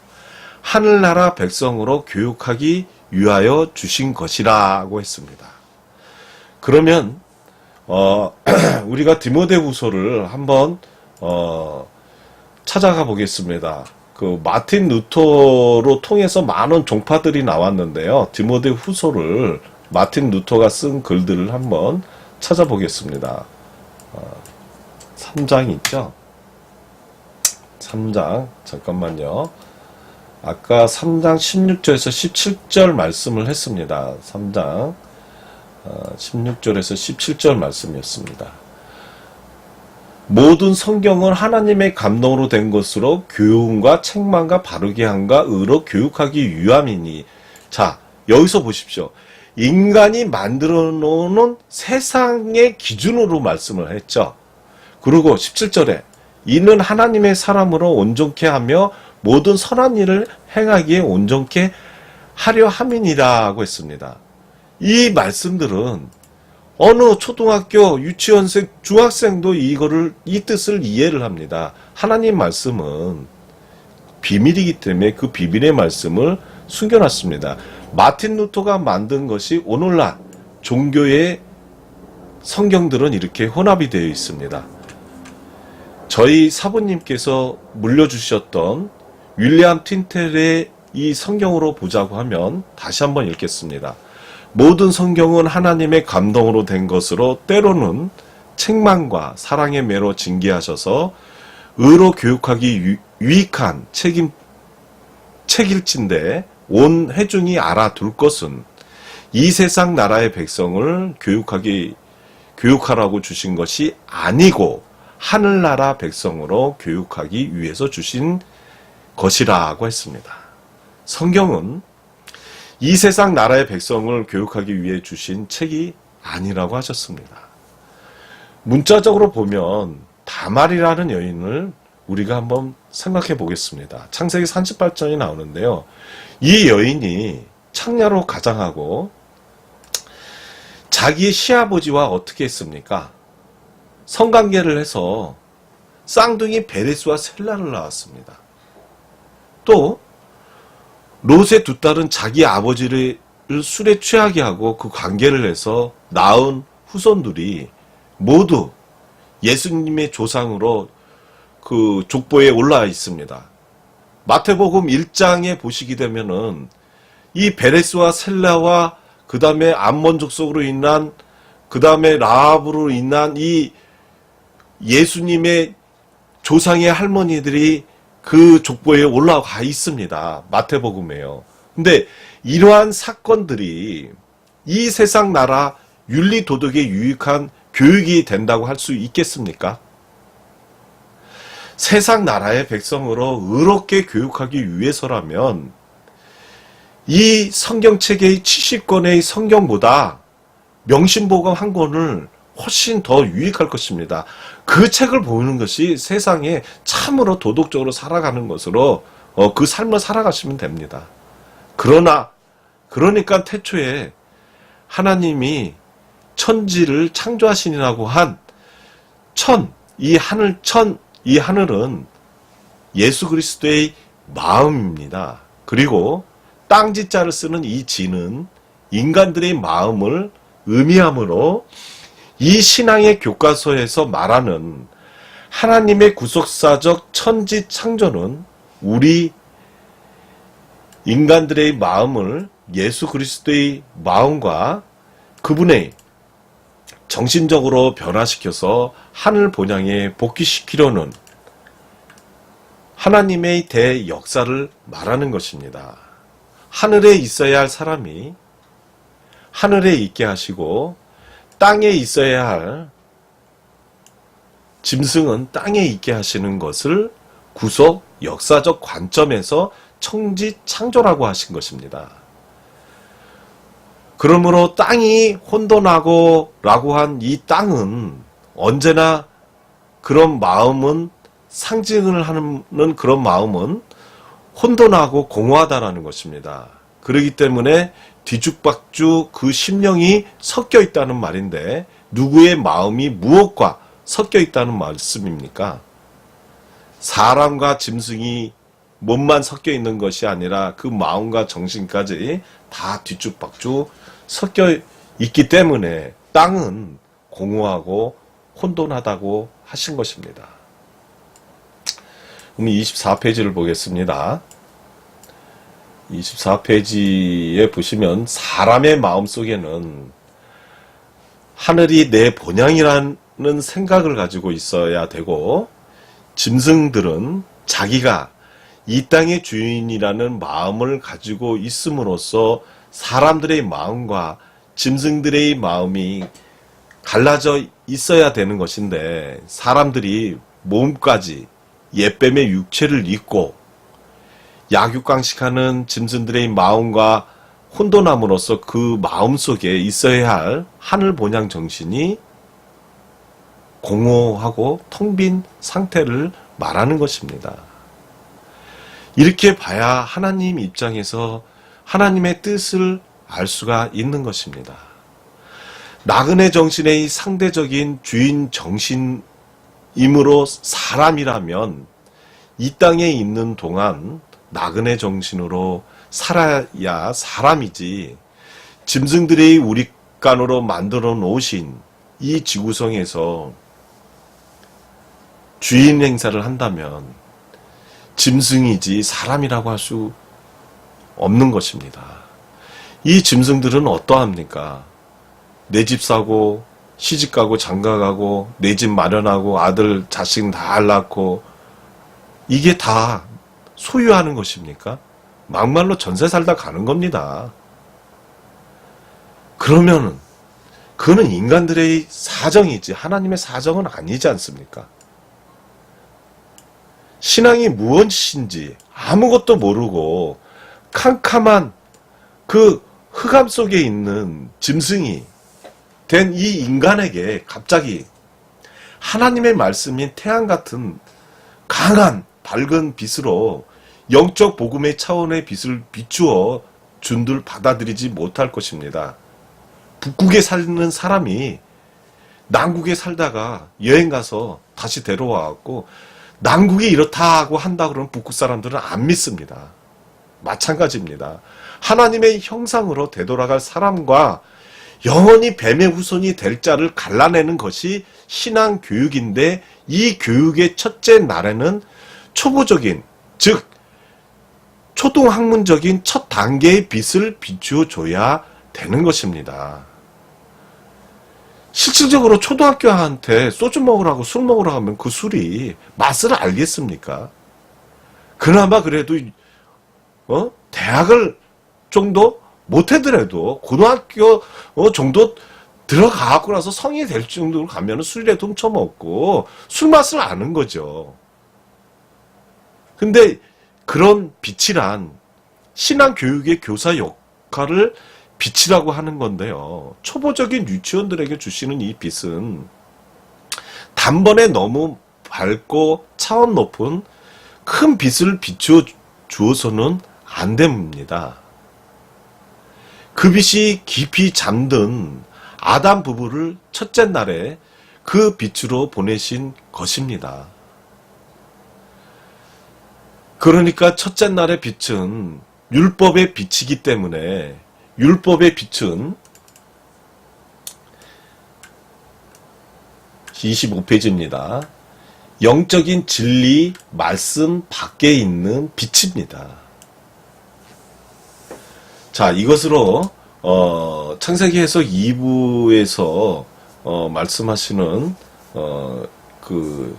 하늘나라 백성으로 교육하기 위하여 주신 것이라고 했습니다. 그러면 우리가 디모데후서를 한번 찾아가 보겠습니다. 그 마틴 루터로 통해서 많은 종파들이 나왔는데요. 디모데후서를 마틴 루터가 쓴 글들을 한번 찾아보겠습니다. 3장 있죠? 3장 잠깐만요. 아까 3장 16절에서 17절 말씀을 했습니다. 3장 16절에서 17절 말씀이었습니다. 모든 성경은 하나님의 감동으로 된 것으로 교훈과 책망과 바르게 함과 의로 교육하기 위함이니. 자, 여기서 보십시오. 인간이 만들어 놓는 세상의 기준으로 말씀을 했죠. 그리고 17절에 이는 하나님의 사람으로 온전케 하며 모든 선한 일을 행하기에 온전케 하려 함이니라고 했습니다. 이 말씀들은 어느 초등학교, 유치원생, 중학생도 이 뜻을 이해를 합니다. 하나님 말씀은 비밀이기 때문에 그 비밀의 말씀을 숨겨놨습니다. 마틴 루터가 만든 것이 오늘날 종교의 성경들은 이렇게 혼합이 되어 있습니다. 저희 사부님께서 물려주셨던 윌리엄 틴텔의 이 성경으로 보자고 하면 다시 한번 읽겠습니다. 모든 성경은 하나님의 감동으로 된 것으로 때로는 책망과 사랑의 매로 징계하셔서 의로 교육하기 유익한 책일진데 온 회중이 알아둘 것은 이 세상 나라의 백성을 교육하라고 주신 것이 아니고 하늘나라 백성으로 교육하기 위해서 주신 것이라고 했습니다. 성경은 이 세상 나라의 백성을 교육하기 위해 주신 책이 아니라고 하셨습니다. 문자적으로 보면 다말이라는 여인을 우리가 한번 생각해 보겠습니다. 창세기 38장이 나오는데요. 이 여인이 창녀로 가장하고 자기의 시아버지와 어떻게 했습니까? 성관계를 해서 쌍둥이 베레스와 셀라를 낳았습니다. 또 롯의 두 딸은 자기 아버지를 술에 취하게 하고 그 관계를 해서 낳은 후손들이 모두 예수님의 조상으로 그 족보에 올라와 있습니다. 마태복음 1장에 보시게 되면은 이 베레스와 셀라와 그 다음에 암몬 족속으로 인한 그 다음에 라합으로 인한 이 예수님의 조상의 할머니들이 그 족보에 올라가 있습니다. 마태복음에요. 근데 이러한 사건들이 이 세상 나라 윤리 도덕에 유익한 교육이 된다고 할 수 있겠습니까? 세상 나라의 백성으로 의롭게 교육하기 위해서라면 이 성경책의 70권의 성경보다 명심보감 한 권을 훨씬 더 유익할 것입니다. 그 책을 보는 것이 세상에 참으로 도덕적으로 살아가는 것으로 그 삶을 살아가시면 됩니다. 그러니까 태초에 하나님이 천지를 창조하시니라고 한 이 하늘은 예수 그리스도의 마음입니다. 그리고 땅지자를 쓰는 이 지는 인간들의 마음을 의미하므로 이 신앙의 교과서에서 말하는 하나님의 구속사적 천지 창조는 우리 인간들의 마음을 예수 그리스도의 마음과 그분의 정신적으로 변화시켜서 하늘 본향에 복귀시키려는 하나님의 대역사를 말하는 것입니다. 하늘에 있어야 할 사람이 하늘에 있게 하시고 땅에 있어야 할 짐승은 땅에 있게 하시는 것을 구속 역사적 관점에서 천지 창조라고 하신 것입니다. 그러므로 땅이 혼돈하고 라고 한 이 땅은 언제나 그런 마음은 상징을 하는 그런 마음은 혼돈하고 공허하다라는 것입니다. 그렇기 때문에 뒤죽박죽 그 심령이 섞여 있다는 말인데 누구의 마음이 무엇과 섞여 있다는 말씀입니까? 사람과 짐승이 몸만 섞여 있는 것이 아니라 그 마음과 정신까지 다 뒤죽박죽 섞여 있기 때문에 땅은 공허하고 혼돈하다고 하신 것입니다. 그럼 24페이지를 보겠습니다. 24페이지에 보시면 사람의 마음속에는 하늘이 내 본향이라는 생각을 가지고 있어야 되고 짐승들은 자기가 이 땅의 주인이라는 마음을 가지고 있음으로써 사람들의 마음과 짐승들의 마음이 갈라져 있어야 되는 것인데 사람들이 몸까지 옛뱀의 육체를 입고 약육강식하는 짐승들의 마음과 혼돈함으로써 그 마음 속에 있어야 할 하늘 본향 정신이 공허하고 텅 빈 상태를 말하는 것입니다. 이렇게 봐야 하나님 입장에서 하나님의 뜻을 알 수가 있는 것입니다. 나그네 정신의 상대적인 주인 정신이므로 사람이라면 이 땅에 있는 동안 나그네 정신으로 살아야 사람이지, 짐승들이 우리간으로 만들어 놓으신 이 지구성에서 주인 행사를 한다면 짐승이지 사람이라고 할 수 없는 것입니다. 이 짐승들은 어떠합니까? 내 집 사고 시집 가고 장가 가고 내 집 마련하고 아들 자식 다 낳고, 이게 다 소유하는 것입니까? 막말로 전세 살다 가는 겁니다. 그러면은 그는 인간들의 사정이지 하나님의 사정은 아니지 않습니까? 신앙이 무엇인지 아무것도 모르고 캄캄한 그 흑암 속에 있는 짐승이 된 이 인간에게 갑자기 하나님의 말씀인 태양 같은 강한 밝은 빛으로 영적 복음의 차원의 빛을 비추어 준들 받아들이지 못할 것입니다. 북극에 사는 사람이 남극에 살다가 여행 가서 다시 데려와갖고 남극이 이렇다고 한다 그러면 북극 사람들은 안 믿습니다. 마찬가지입니다. 하나님의 형상으로 되돌아갈 사람과 영원히 뱀의 후손이 될 자를 갈라내는 것이 신앙 교육인데, 이 교육의 첫째 날에는 초보적인, 즉 초등학문적인 첫 단계의 빛을 비추어줘야 되는 것입니다. 실질적으로 초등학교한테 소주 먹으라고 술 먹으라고 하면 그 술이 맛을 알겠습니까? 그나마 그래도 대학을 정도 못하더라도 고등학교 정도 들어가고 나서 성인이 될 정도로 가면 술이라도 훔쳐먹고 술 맛을 아는 거죠. 근데 그런 빛이란 신앙교육의 교사 역할을 빛이라고 하는 건데요. 초보적인 유치원들에게 주시는 이 빛은 단번에 너무 밝고 차원 높은 큰 빛을 비추어 주어서는 안 됩니다. 그 빛이 깊이 잠든 아담 부부를 첫째 날에 그 빛으로 보내신 것입니다. 그러니까 첫째 날의 빛은 율법의 빛이기 때문에, 율법의 빛은 25페이지입니다. 영적인 진리 말씀 밖에 있는 빛입니다. 자, 이것으로 창세기 해석 2부에서 말씀하시는 그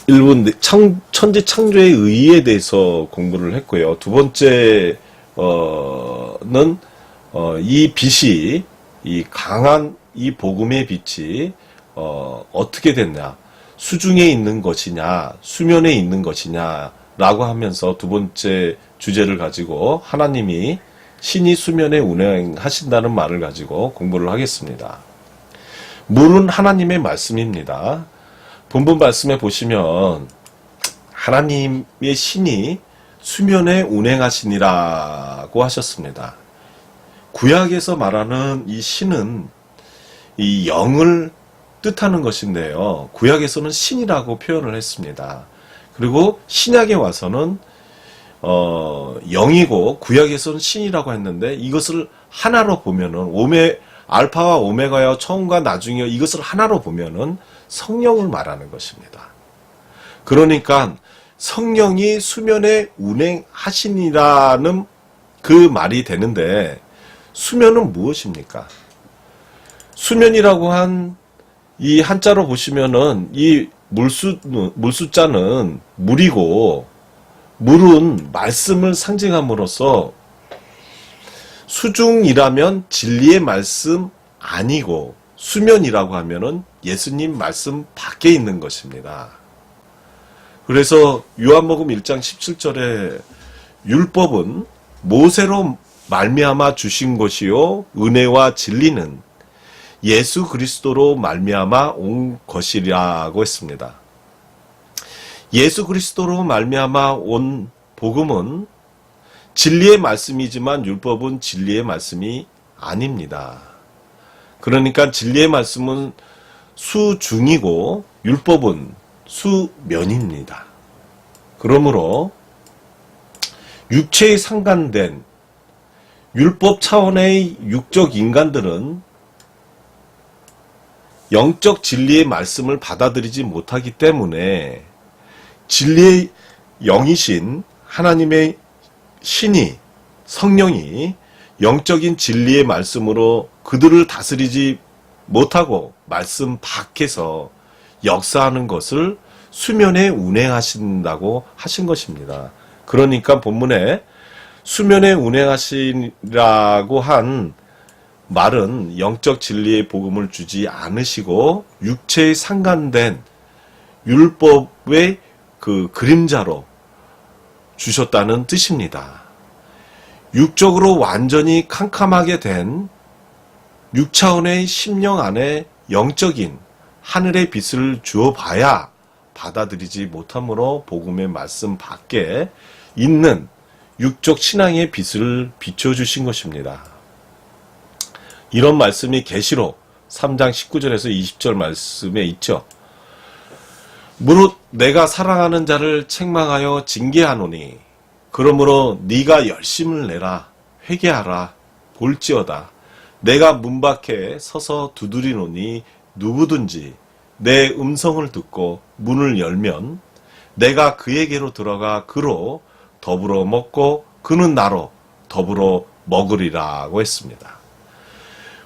일본 천지 창조의 의의에 대해서 공부를 했고요. 두 번째는 이 빛이, 이 강한 이 복음의 빛이 어떻게 됐냐, 수중에 있는 것이냐 수면에 있는 것이냐라고 하면서 두 번째 주제를 가지고 하나님이 신이 수면에 운행하신다는 말을 가지고 공부를 하겠습니다. 물은 하나님의 말씀입니다. 본문 말씀에 보시면 하나님의 신이 수면에 운행하시니라고 하셨습니다. 구약에서 말하는 이 신은 이 영을 뜻하는 것인데요. 구약에서는 신이라고 표현을 했습니다. 그리고 신약에 와서는 영이고 구약에서는 신이라고 했는데, 이것을 하나로 보면은 알파와 오메가여 처음과 나중이여, 이것을 하나로 보면은 성령을 말하는 것입니다. 그러니까 성령이 수면에 운행하시니라는 그 말이 되는데, 수면은 무엇입니까? 수면이라고 한 이 한자로 보시면은 이 물수자는 물이고, 물은 말씀을 상징함으로써 수중이라면 진리의 말씀 아니고, 수면이라고 하면은 예수님 말씀 밖에 있는 것입니다. 그래서 요한복음 1장 17절에 율법은 모세로 말미암아 주신 것이요 은혜와 진리는 예수 그리스도로 말미암아 온 것이라고 했습니다. 예수 그리스도로 말미암아 온 복음은 진리의 말씀이지만 율법은 진리의 말씀이 아닙니다. 그러니까 진리의 말씀은 수중이고 율법은 수면입니다. 그러므로 육체에 상관된 율법 차원의 육적 인간들은 영적 진리의 말씀을 받아들이지 못하기 때문에 진리의 영이신 하나님의 신이, 성령이 영적인 진리의 말씀으로 그들을 다스리지 못하고 말씀 밖에서 역사하는 것을 수면에 운행하신다고 하신 것입니다. 그러니까 본문에 수면에 운행하시라고 한 말은 영적 진리의 복음을 주지 않으시고 육체에 상관된 율법의 그 그림자로 주셨다는 뜻입니다. 육적으로 완전히 캄캄하게 된 6차원의 심령 안에 영적인 하늘의 빛을 주어봐야 받아들이지 못하므로 복음의 말씀 밖에 있는 육적 신앙의 빛을 비춰주신 것입니다. 이런 말씀이 계시록 3장 19절에서 20절 말씀에 있죠. 무릇 내가 사랑하는 자를 책망하여 징계하노니 그러므로 네가 열심을 내라 회개하라 볼지어다 내가 문 밖에 서서 두드리노니 누구든지 내 음성을 듣고 문을 열면 내가 그에게로 들어가 그로 더불어 먹고 그는 나로 더불어 먹으리라고 했습니다.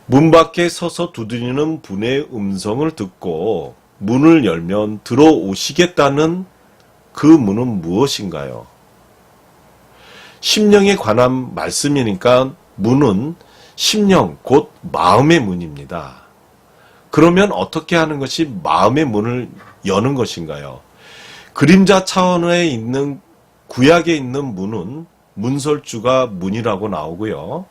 문 밖에 서서 두드리는 분의 음성을 듣고 문을 열면 들어오시겠다는 그 문은 무엇인가요? 심령에 관한 말씀이니까 문은 심령, 곧 마음의 문입니다. 그러면 어떻게 하는 것이 마음의 문을 여는 것인가요? 그림자 차원에 있는 구약에 있는 문은 문설주가 문이라고 나오고요.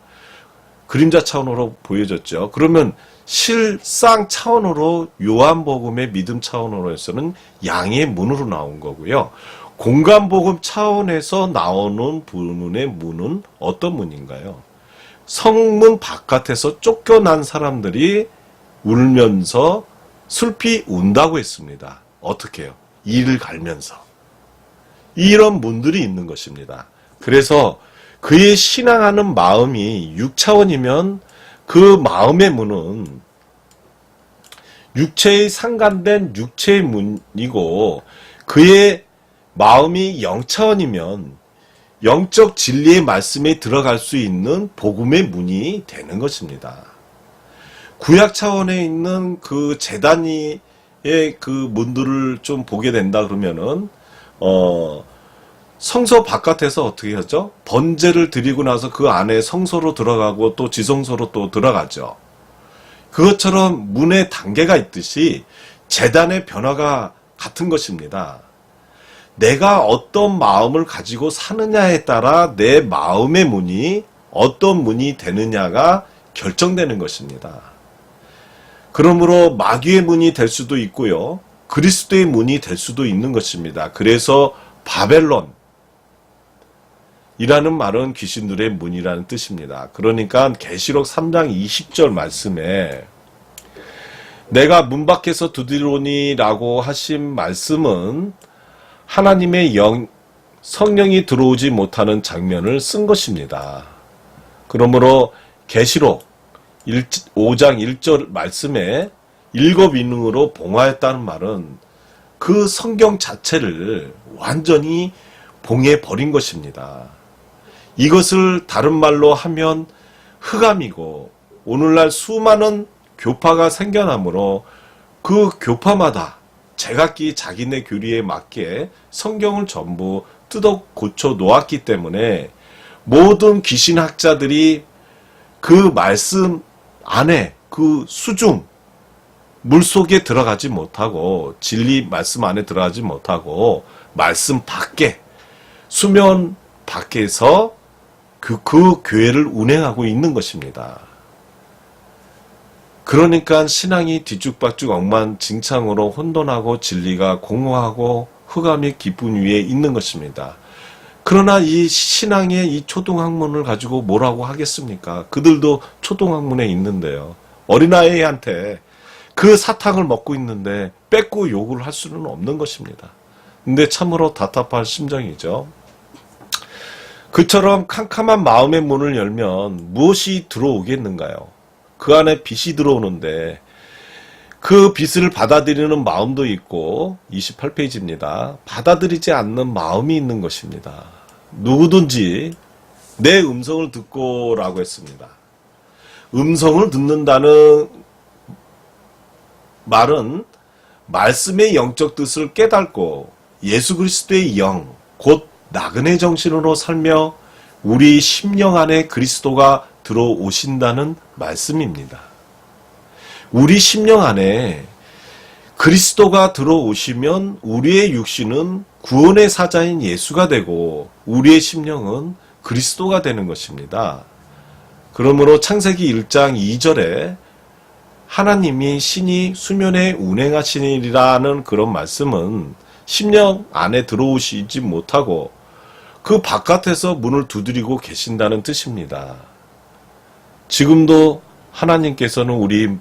그림자 차원으로 보여졌죠. 그러면 실상 차원으로 요한복음의 믿음 차원으로서는 양의 문으로 나온 거고요. 공간복음 차원에서 나오는 부문의 문은 어떤 문인가요? 성문 바깥에서 쫓겨난 사람들이 울면서 슬피 운다고 했습니다. 어떻게 해요? 이를 갈면서. 이런 문들이 있는 것입니다. 그래서 그의 신앙하는 마음이 6차원이면 그 마음의 문은 육체에 상관된 육체의 문이고 그의 마음이 0차원이면 영적 진리의 말씀에 들어갈 수 있는 복음의 문이 되는 것입니다. 구약 차원에 있는 그 제단의 그 문들을 좀 보게 된다 그러면은 성소 바깥에서 어떻게 하죠? 번제를 드리고 나서 그 안에 성소로 들어가고 또 지성소로 또 들어가죠. 그것처럼 문의 단계가 있듯이 제단의 변화가 같은 것입니다. 내가 어떤 마음을 가지고 사느냐에 따라 내 마음의 문이 어떤 문이 되느냐가 결정되는 것입니다. 그러므로 마귀의 문이 될 수도 있고요. 그리스도의 문이 될 수도 있는 것입니다. 그래서 바벨론 이라는 말은 귀신들의 문이라는 뜻입니다. 그러니까 계시록 3장 20절 말씀에 내가 문 밖에서 두드리노니 라고 하신 말씀은 하나님의 성령이 들어오지 못하는 장면을 쓴 것입니다. 그러므로 계시록 5장 1절 말씀에 일곱인능으로 봉하였다는 말은 그 성경 자체를 완전히 봉해버린 것입니다. 이것을 다른 말로 하면 흑암이고 오늘날 수많은 교파가 생겨나므로 그 교파마다 제각기 자기네 교리에 맞게 성경을 전부 뜯어 고쳐 놓았기 때문에 모든 귀신학자들이 그 말씀 안에 그 수중 물속에 들어가지 못하고 진리 말씀 안에 들어가지 못하고 말씀 밖에 수면 밖에서 그 교회를 운행하고 있는 것입니다. 그러니까 신앙이 뒤죽박죽 엉망진창으로 혼돈하고 진리가 공허하고 흑암의 깊은 위에 있는 것입니다. 그러나 이 신앙의 이 초등학문을 가지고 뭐라고 하겠습니까? 그들도 초등학문에 있는데요. 어린아이한테 그 사탕을 먹고 있는데 뺏고 욕을 할 수는 없는 것입니다. 근데 참으로 답답할 심정이죠. 그처럼 캄캄한 마음의 문을 열면 무엇이 들어오겠는가요? 그 안에 빛이 들어오는데 그 빛을 받아들이는 마음도 있고 28페이지입니다. 받아들이지 않는 마음이 있는 것입니다. 누구든지 내 음성을 듣고 라고 했습니다. 음성을 듣는다는 말은 말씀의 영적 뜻을 깨닫고 예수 그리스도의 영, 곧 나그네 정신으로 살며 우리 심령 안에 그리스도가 들어오신다는 말씀입니다. 우리 심령 안에 그리스도가 들어오시면 우리의 육신은 구원의 사자인 예수가 되고 우리의 심령은 그리스도가 되는 것입니다. 그러므로 창세기 1장 2절에 하나님이 신이 수면에 운행하시니라는 그런 말씀은 심령 안에 들어오시지 못하고 그 바깥에서 문을 두드리고 계신다는 뜻입니다. 지금도 하나님께서는 우리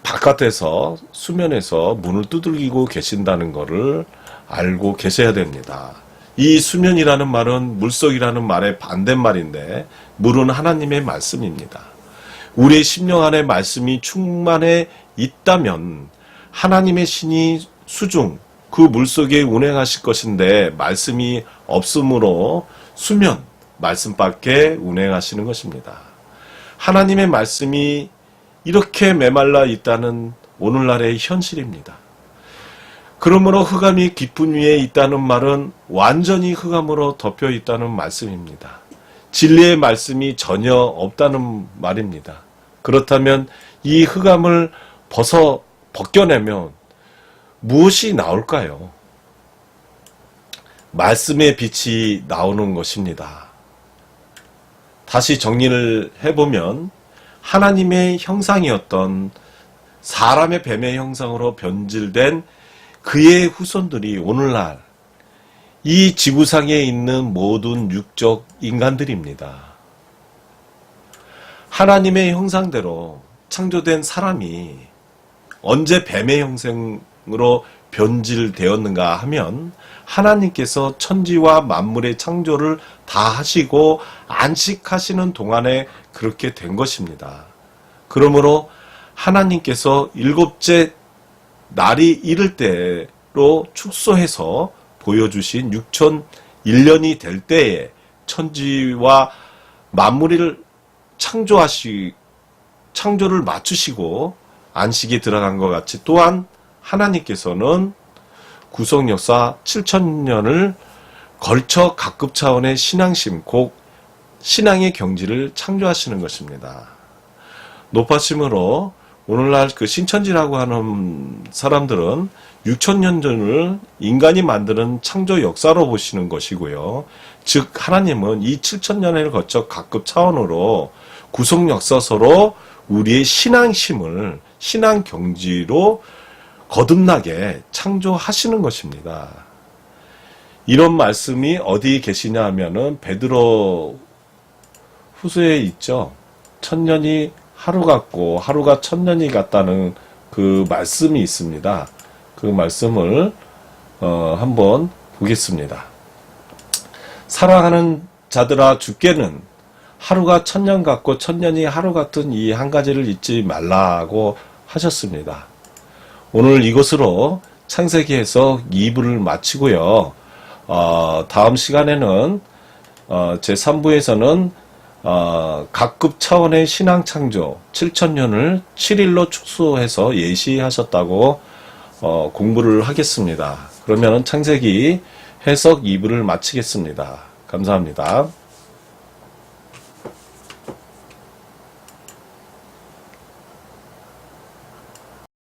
바깥에서 수면에서 문을 두들기고 계신다는 것을 알고 계셔야 됩니다. 이 수면이라는 말은 물속이라는 말의 반대말인데 물은 하나님의 말씀입니다. 우리의 심령 안에 말씀이 충만해 있다면 하나님의 신이 수중 그 물속에 운행하실 것인데 말씀이 없으므로 수면 말씀밖에 운행하시는 것입니다. 하나님의 말씀이 이렇게 메말라 있다는 오늘날의 현실입니다. 그러므로 흑암이 깊은 위에 있다는 말은 완전히 흑암으로 덮여 있다는 말씀입니다. 진리의 말씀이 전혀 없다는 말입니다. 그렇다면 이 흑암을 벗겨내면 무엇이 나올까요? 말씀의 빛이 나오는 것입니다. 다시 정리를 해보면 하나님의 형상이었던 사람의 뱀의 형상으로 변질된 그의 후손들이 오늘날 이 지구상에 있는 모든 육적 인간들입니다. 하나님의 형상대로 창조된 사람이 언제 뱀의 형상으로 변질되었는가 하면 하나님께서 천지와 만물의 창조를 다 하시고 안식하시는 동안에 그렇게 된 것입니다. 그러므로 하나님께서 일곱째 날이 이를 때로 축소해서 보여주신 6001년이 될 때에 천지와 만물을 창조를 맞추시고 안식에 들어간 것 같이 또한 하나님께서는 구속 역사 7000년을 걸쳐 각급 차원의 신앙심, 곧 신앙의 경지를 창조하시는 것입니다. 높아심으로 오늘날 그 신천지라고 하는 사람들은 6000년 전을 인간이 만드는 창조 역사로 보시는 것이고요. 즉 하나님은 이 7000년을 거쳐 각급 차원으로 구속 역사서로 우리의 신앙심을 신앙 경지로 거듭나게 창조하시는 것입니다. 이런 말씀이 어디 계시냐 하면은 베드로 후서에 있죠. 1000년이 하루 같고 하루가 1000년이 같다는 그 말씀이 있습니다. 그 말씀을 한번 보겠습니다. 사랑하는 자들아 주께는 하루가 1000년 같고 1000년이 하루 같은 이 한 가지를 잊지 말라고 하셨습니다. 오늘 이것으로 창세기에서 2부를 마치고요. 다음 시간에는 제3부에서는 각급 차원의 신앙 창조 7000년을 7일로 축소해서 예시하셨다고 공부를 하겠습니다. 그러면 창세기 해석 2부를 마치겠습니다. 감사합니다.